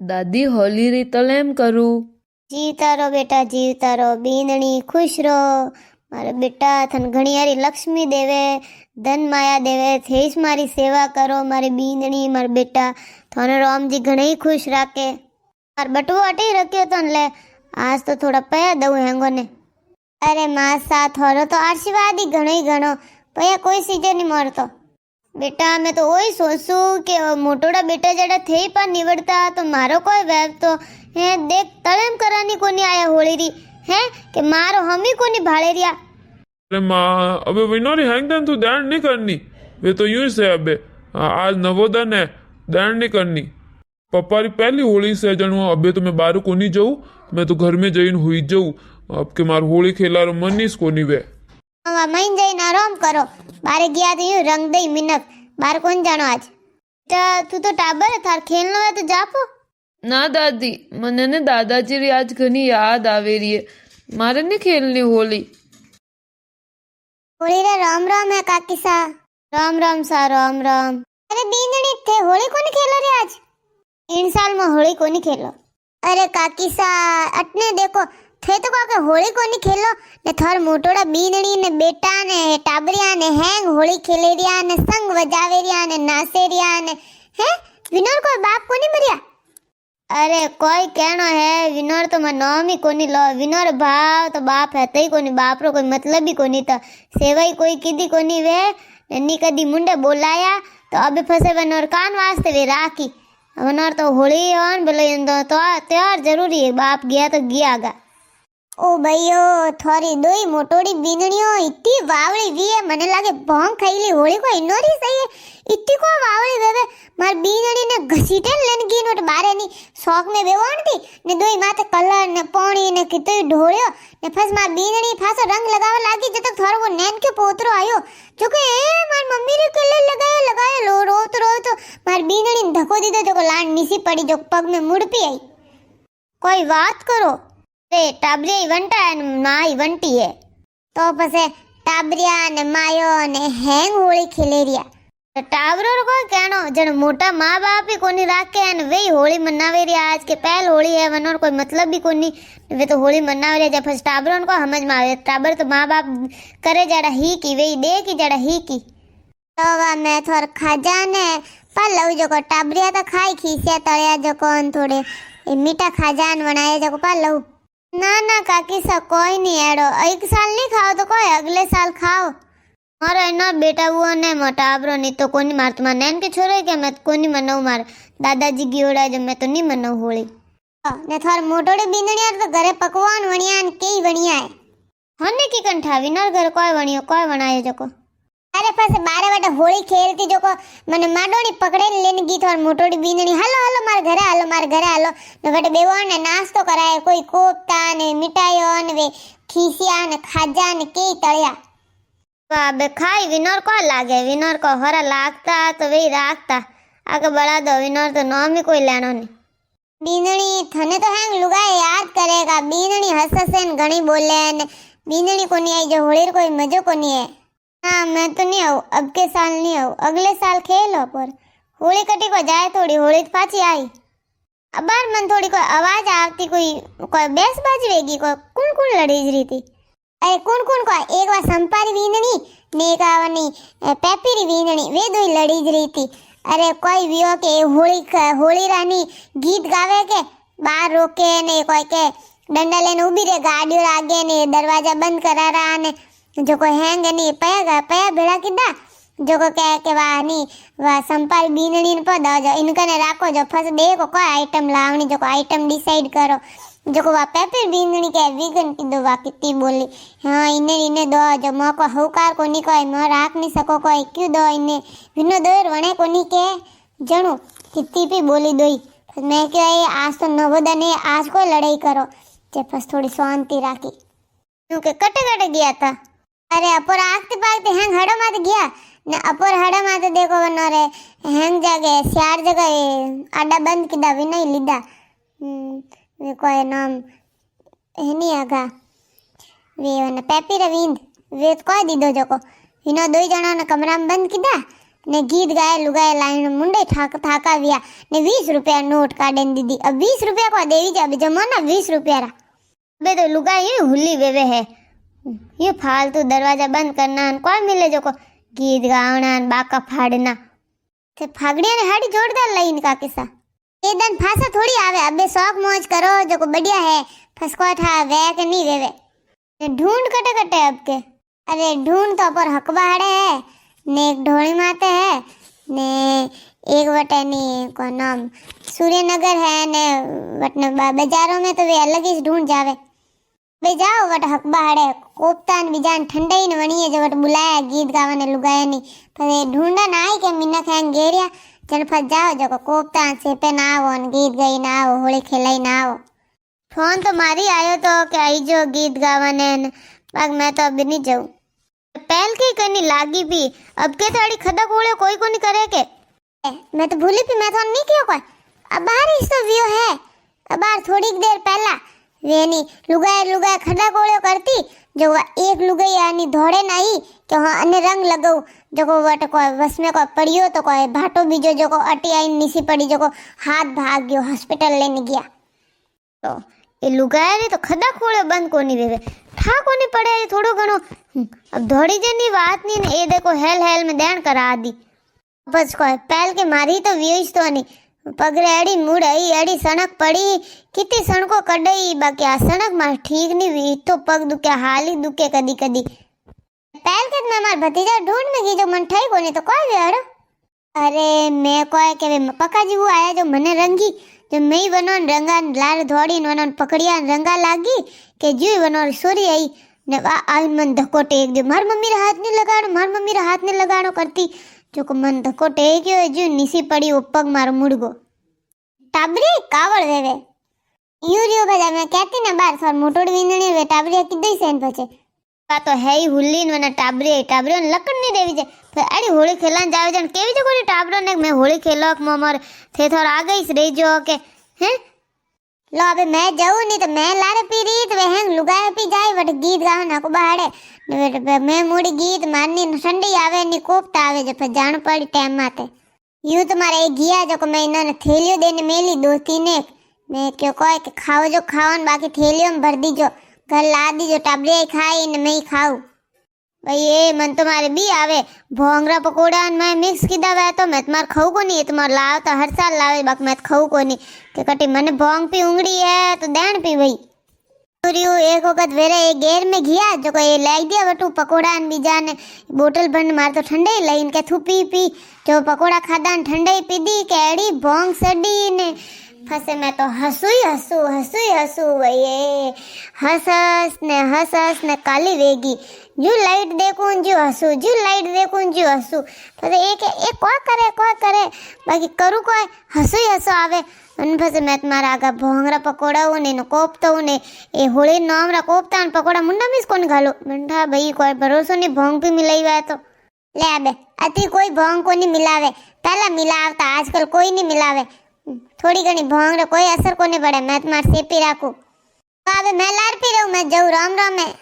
दादी होली री तलेम करूँ। जीवता रहो बेटा, जीवता रहो। बींदणी खुश रहो। मारे बेटा थन घणी हारी लक्ष्मी देवे, धन माया देवे। थेस मारी सेवा करो मारी बींदणी, मार बेटा थाने राम जी घणे ही खुश राखे। मार बटुओ अटे रखियो तो ले, आज तो थोड़ा पया दऊ हेंगो ने। अरे मां सा थारो तो आशीर्वाद ही घणो ही घणो, पया कोई सीजे नहीं मरतो। बेटा मैं तो वही सोचू कि मोटोड़ा बेटा जड़ा थे पर निवड़ता तो मारो कोई वेब तो है देख तलेम करानी कोनी आया होली री है कि मारो हम ही कोनी भाड़े रिया। अरे माँ अबे विनोरी हैंगदन तू दैंड नहीं करनी, वे तो यूं से अबे आज नवोदन है, दैंड नहीं करनी। पप्पा री पहली होली से जनू अबे तो मैं बारू कोनी जाऊँ, मैं तो घर में जईन हुई जाऊँ। अब के मार होली खेला रो मन ही कोनी वे। महीन जईन आराम करो, बारे गया तो यूं रंग दई मिनक बार कौन जानो आज। तू तो टाबर है, थार खेलनो है तो जापो। ना दादी, मने ने दादाजी री आज घनी याद आवे रही है, मारे नहीं खेलनी होली। होली रे राम राम है काकी सा। राम राम सा, राम राम। अरे बींदणी थे होली कोनी खेलो रे आज? इन साल में होली कोनी खेलो। अरे काकी सा अटने देखो थे तो का होली कोनी खेलो ने थार मोटोड़ा बींदणी ने बेटा ने टाबरिया ने हैंग होली खेले रिया ने संग बजावे रिया ने नाचे रिया ने है। विनोर कोई बाप कोनी मरिया? अरे कोई कहनो है विनोर तो मैं नाम ही कोनी लो। विनोर भाव तो बाप है तई कोनी, बाप रो कोई मतलब ही कोनी था। सेवाई कोई कीधी कोनी वे नी कदी मुंडे बोलाया तो अबे फसे वनोर कान वास्ते वे राखी। वनोर तो होली ऑन बोले तो त्योहार जरूरी है, बाप गया तो गयागा। ओ भैयो थोड़ी दोई मोटोड़ी बींदणियो इतनी वावड़ी वी है, मने लागे भोंग खाईली होली को इनोरी सही है। इतनी को वावड़ी वेवे मार बींदणी ने घसीटे लेन गी नोट बारे नी शौक में बेवण थी ने दोई माथे कलर ने पानी ने कितई ढोळ्यो ने फस मार बींदणी फासो रंग लगावा लागी जब तक थारो वो नैन के पोतरो आयो जो के ए मार मम्मी रे कलर लगाया लो रोत मार बींदणी धक्को दीधो जो लान नीसी पड़ी जो पग में मुड़ पी आई। कोई बात करो रे टाबरिया इवंटा है माँ इवंटी है तो पसे टाबरिया ने मायो ने हैंग होली खेले रिया। टाबरो को कहनो जन मोटा माँ बाप ही कोनी राखे है वे होली मनावे रिया। आज के पहल होली है वनोर कोई मतलब भी कोनी, वे तो होली मनावे रिया। जब टाबरों को समझ में आवे टाबर तो माँ बाप करे जड़ा ही की वे दे की जड़ा ही की तो वा मैं थोर खाजा ने पर लऊ जो को टाबरिया तो खाई खीसिया तळिया जो कोन थोड़े मीठा खाजान बनाए जो को पर लऊ। ना ना काकी सा कोई नहीं एड़ो, एक साल नहीं खाओ तो कोई अगले साल खाओ। मारो इनो बेटा वो ने मोटाबरो नहीं तो कोनी मार तुम्हारे नैन के छोरे के मैं कोनी मनाऊ मार दादाजी गियोड़ा जो मैं तो नहीं मनाऊ होली। ने थार मोटोड़े बींदणिया तो घरे पकवान वणिया न केई वणिया है होने की कंठा विनर घर कोई वणियो कोई वणायो जको। अरे फसे बारे बेटा होली खेलती जो को मने माडोनी पकड़े लेने गी थार मोटोड़ी बींदणी हालो हालो मार घरे हालो ने बेटा बेवान ने नाश्तो कराए कोई कोफ्ता ने मिठाईओ ने वे खीसिया ने खाजा ने केई तळिया। बे खाई विनोर को लागे, विनोर को हरा लागता तो वे राखता आगे बढ़ा दो। विनोर तो नाम ही कोई लेनो नहीं। बींदणी थने तो हैंग लुगाए याद करेगा, बींदणी हससेन घणी बोले ने बींदणी कोनी आई जो होली कोई मजो कोनी है। हाँ मैं तो नहीं आऊँ, अब के साल नहीं आऊँ, अगले साल खेलो पर होली कटी को जाए थोड़ी होली तो पाची आई। अब बार मन थोड़ी कोई आवाज आवती कोई बेस बाजी वेगी कोई कुण लड़ी रही थी। अरे कुण को एक बार संपारी बींदणी ने एक आवनी पेपीरी बींदणी वे दो लड़ी रही थी। अरे कोई वियो के होली रानी गीत गावे के बाहर रोके ने कोई के डंडा लेने उभी रे गाड़ियों आगे ने दरवाजा बंद करा रहा ने जो कोई हैंग नहीं पया भेड़ा किदा जो को कहे के वाह नहीं वाह संपाल बींदणी ने पदा जो इनका ने राखो जो फस देखो कोई आइटम लावनी जो को आइटम डिसाइड करो जो को वाह पेपर बींदणी के वीगन की दो वाह कितनी बोली हाँ इन्हें दो जो मौको हुकार को नहीं कोई मैं राख नहीं सको कोई क्यों दो इन्हें विनो दोर वणे को नहीं के जनू कितनी भी बोली दोई मैं क्या आज तो नवोदन है आज कोई लड़ाई करो जे फस थोड़ी शांति राखी क्योंकि कटे गया था। अरे अपोर आगते पागते हैंग हड़ा माते गया ने अपोर हड़ा माते देखो वनोरे हैंग जागे सियार जगह आडा बंद किदा विनय लीदा वे कोई नाम है नहीं आगा वे वन पेपी रविंद वे कोई दीदो जको विनो दो जना ने कमरा में बंद किदा ને ગીત ગાય લુગાએ લાઈન મુંडे થાकाव्या ने 20 रुपया नोट काढ़े दीदी अब 20 रुपया को देवी जा जमाना 20 रुपया रा अबे तो लुगा ये हुल्ली वेवे है ये फालतू दरवाजा बंद करना कौन मिले जो को गीत गावना बाका फाड़ना ते फागड़िया ने हाड़ी जोरदार लाइन का किस्सा ये दिन फांसा थोड़ी आवे अबे शौक मौज करो जो को बढ़िया है फसको था वे के नहीं वेवे ने ढूंढ कटे कटे अब के अरे ढूंढ तो पर हकबाड़े है ने एक ढोली माते है ने एक वटे नी को नाम सूर्यनगर है ने वटने बाजारों में तो वे अलग ही ढूंढ जावे बे जाओ वट हकबाड़े कोपतान बिजान ठंडई ने वणीए जो वट बुलाया गीत गावाने लुगाया नी पर ढूंढा ना आई के मिना खान गेरिया चल फस जाओ जो कोपतान से पे ना आवो ने गीत गई ना आवो होली खेलाई ना आवो फोन तो मारी आयो तो के आई जो गीत गावाने बाग मैं तो अब नहीं जाऊं पहल की करनी लागी भी अब के थोड़ी खदा कोड़े कोई को नहीं करे के मैं तो भूली भी मैं तो नहीं किया कोई अब बारिश तो व्यू है अब बार थोड़ी देर पहला वे नहीं लुगाए खदा कोड़े करती जो एक लुगाई आनी धोड़े नहीं कि हाँ अन्य रंग लगाऊ जो को वट को बस में को पड़ियो तो कोई भाटो बीजो जो को अटी आई निसी पड़ी जो को हाथ भाग गयो हॉस्पिटल लेने गया तो ये लुगाए ने तो खदा खोले बंद कोनी वेवे ठा कोनी पड़े ये थोड़ो घणो अब धोड़ी जनी बात नहीं ने ये देखो हेल में देण करा दी बस कोई पहल के मारी तो व्यूज तो नहीं पगरे अड़ी मुड़ आई अड़ी सड़क पड़ी कितनी सड़कों कड़ई बाकी आ सड़क मार ठीक नहीं हुई तो पग दुखे हाल ही दुखे कदी कदी पहल के मैं मार भतीजा ढूंढ में गई जो मन ठई कोनी तो कोई वेड़ो अरे मैं कोई के वे पक्का जी वो आया जो मने रंगी जो मई बनो रंगा लार धोड़ी बनो पकड़िया रंगा लागी के जी बनो सोरी आई ने आई मन धक्को टेक दो मार मम्मी रे हाथ नहीं लगाड़ो करती जो को मन धक्को टेक गयो जो नीसी पड़ी वो पग मारो मुड़गो टाबरी कावड़ वेवे यूरियो बजा मैं कहती ना बार सर मोटोड़ विंदणी वे टाबरी किदई सेन पछे आ तो है ही हुल्ली ने टाबरी ने लकड़ नहीं देवी जे फिर अड़ी होली खेलन जावे जन केवी जे कोनी टाबरो ने मैं होली खेलक मोमर थे थोर आ गई रे जो के हैं लो अबे मैं जाऊं नहीं तो मैं लारे पी रही तो वह लुगाए पी जाए वट गीत गावे ना को बाड़े मैं मुड़ी गीत मारनी ठंडी आवे नी कोपता आवे जो फिर जान पड़ी टाइम माते यूं तुम्हारे एक गया जो को मैं इन्होंने थैलियों देने मेली 2-3 एक मैं क्यों कोई के खाओ जो खावन बाकी थैलियों में भर दी जो घर ला दी जो टाबरे खाई ने मैं ही खाऊं भाई ये मन तुम्हारे भी आवे भोंगरा पकोड़ा मैं मिक्स किदा वे तो मैं तुम्हारे खाऊ को नहीं तुम्हारे लाव तो हर साल लावे बाकी मैं खाऊ को नहीं कि कटी मने भोंग पी उंगड़ी है तो देन पी भाई एक वक्त वेरे एक गेर में गया जो को ये लाई दिया बटू पकोड़ा बीजा ने बोतल बंद मार तो ठंडे लाइन के थू पी जो पकोड़ा खादा ठंडे पी दी केड़ी भोंग सड़ी ने फसे मैं तो हंसू ये हंस ने काली वेगी जो लाइट देखूं जो हंसू फिर एक कोई करे बाकी करू कोई हंसू आवे अन फसे मैं तुम्हारा आगा भोंगरा पकोड़ा ने न कोपतो ने ए होली नाम रा कोपता न पकोड़ा मुंडा मिस कोन घालो मंठा भाई कोई भरोसो नहीं भोंग भी मिलाई वे तो ले आबे अति कोई भोंग को नहीं मिलावे पहला मिलावता आजकल कोई नहीं मिलावे थोड़ी घनी भोंग रे कोई असर को नहीं पड़े मैं तुम्हारे सेपी राखू अबे मैं लार पी रहूं मैं जाऊं राम में